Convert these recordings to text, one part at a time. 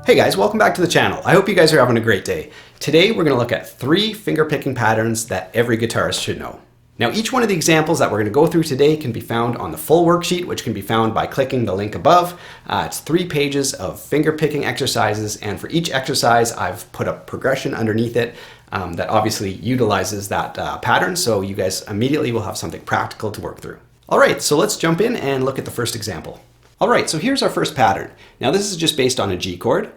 Hey guys, welcome back to the channel. I hope you guys are having a great day. Today we're going to look at 3 finger picking patterns that every guitarist should know. Now each one of the examples that we're going to go through today can be found on the full worksheet, which can be found by clicking the link above. It's 3 pages of finger picking exercises, and for each exercise I've put a progression underneath it that obviously utilizes that pattern, so you guys immediately will have something practical to work through. Alright, so let's jump in and look at the first example. Alright, so here's our first pattern. Now this is just based on a G chord.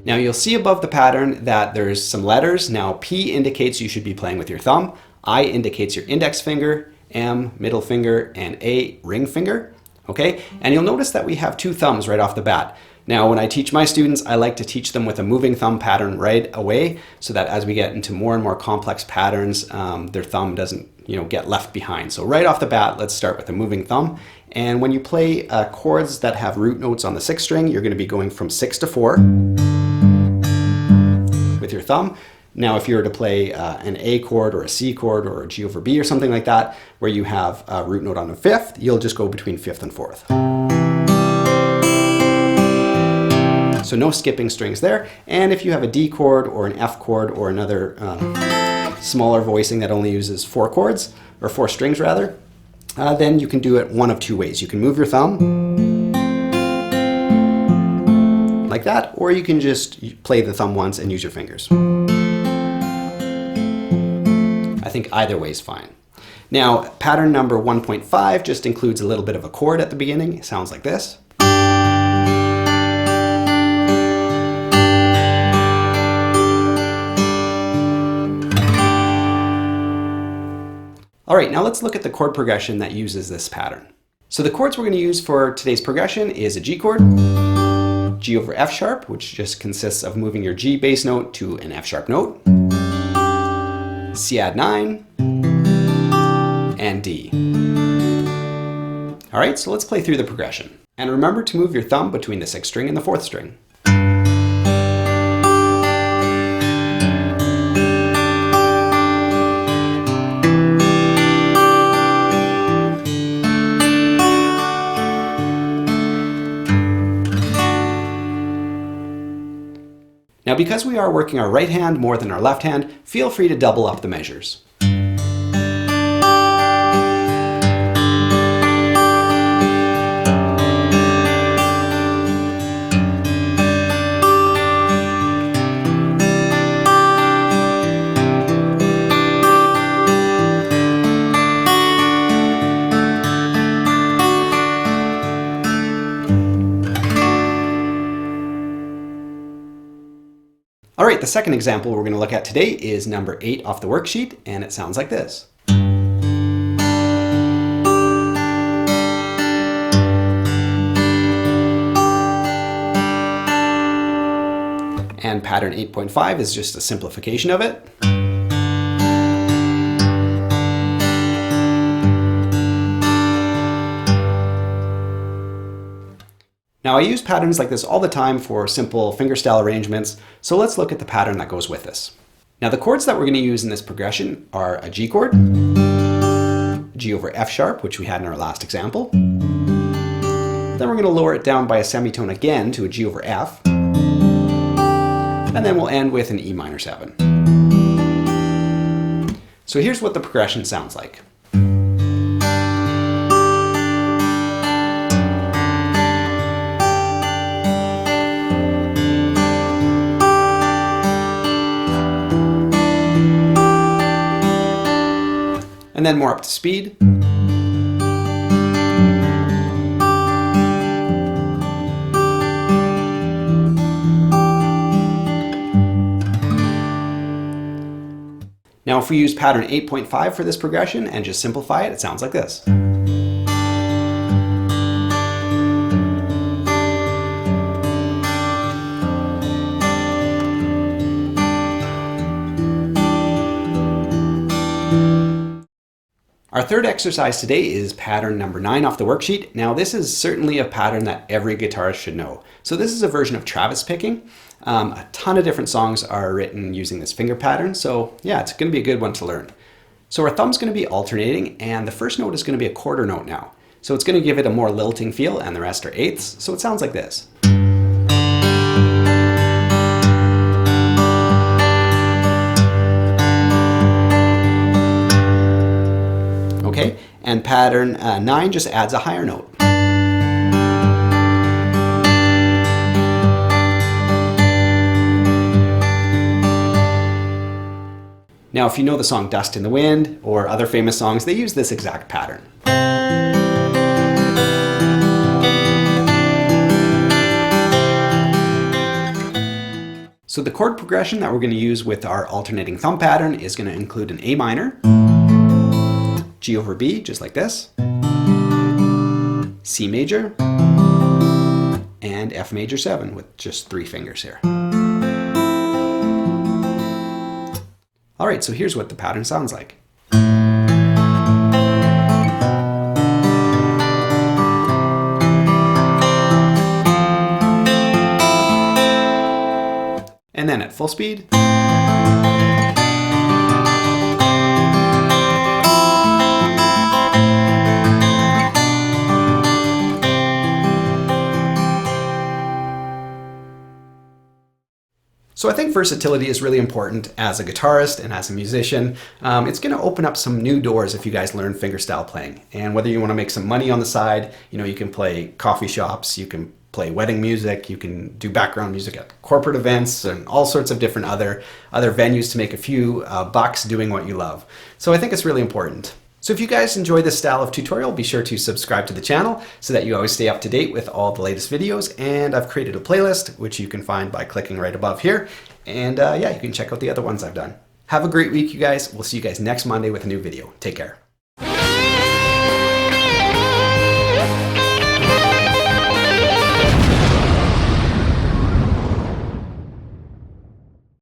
Now you'll see above the pattern that there's some letters. Now P indicates you should be playing with your thumb, I indicates your index finger, M middle finger, and A ring finger. Okay, and you'll notice that we have 2 thumbs right off the bat. Now when I teach my students, I like to teach them with a moving thumb pattern right away, so that as we get into more and more complex patterns, their thumb doesn't get left behind. So right off the bat, let's start with a moving thumb. And when you play chords that have root notes on the 6th string, you're going to be going from 6 to 4 with your thumb. Now if you were to play an A chord or a C chord or a G over B or something like that, where you have a root note on the 5th, you'll just go between 5th and 4th. So no skipping strings there. And if you have a D chord or an F chord or another smaller voicing that only uses 4 chords, or 4 strings rather, then you can do it one of 2 ways. You can move your thumb like that, or you can just play the thumb once and use your fingers. I think either way is fine. Now pattern number 1.5 just includes a little bit of a chord at the beginning. It sounds like this. Alright, now let's look at the chord progression that uses this pattern. So the chords we're going to use for today's progression is a G chord, G over F sharp, which just consists of moving your G bass note to an F sharp note, C add 9, and D. Alright, so let's play through the progression. And remember to move your thumb between the 6th string and the 4th string. Now because we are working our right hand more than our left hand, feel free to double up the measures. Alright, the second example we're going to look at today is number 8 off the worksheet, and it sounds like this. And pattern 8.5 is just a simplification of it. Now I use patterns like this all the time for simple fingerstyle arrangements, so let's look at the pattern that goes with this. Now the chords that we're going to use in this progression are a G chord, G over F sharp, which we had in our last example. Then we're going to lower it down by a semitone again to a G over F, and then we'll end with an E minor 7. So here's what the progression sounds like. And then more up to speed. Now if we use pattern 8.5 for this progression and just simplify it, it sounds like this. Our third exercise today is pattern number 9 off the worksheet. Now this is certainly a pattern that every guitarist should know. So this is a version of Travis picking. A ton of different songs are written using this finger pattern, so yeah, it's going to be a good one to learn. So our thumb's going to be alternating, and the first note is going to be a quarter note now. So it's going to give it a more lilting feel, and the rest are eighths. So it sounds like this. Okay, and pattern 9 just adds a higher note. Now, if you know the song Dust in the Wind or other famous songs, they use this exact pattern. So the chord progression that we're going to use with our alternating thumb pattern is going to include an A minor, G over B, just like this, C major, and F major 7 with just 3 fingers here. All right, so here's what the pattern sounds like. And then at full speed. So I think versatility is really important as a guitarist and as a musician. It's going to open up some new doors if you guys learn fingerstyle playing. And whether you want to make some money on the side, you can play coffee shops, you can play wedding music, you can do background music at corporate events and all sorts of different other venues to make a few bucks doing what you love. So I think it's really important. So if you guys enjoy this style of tutorial, be sure to subscribe to the channel so that you always stay up to date with all the latest videos. And I've created a playlist, which you can find by clicking right above here. And yeah, you can check out the other ones I've done. Have a great week, you guys. We'll see you guys next Monday with a new video. Take care.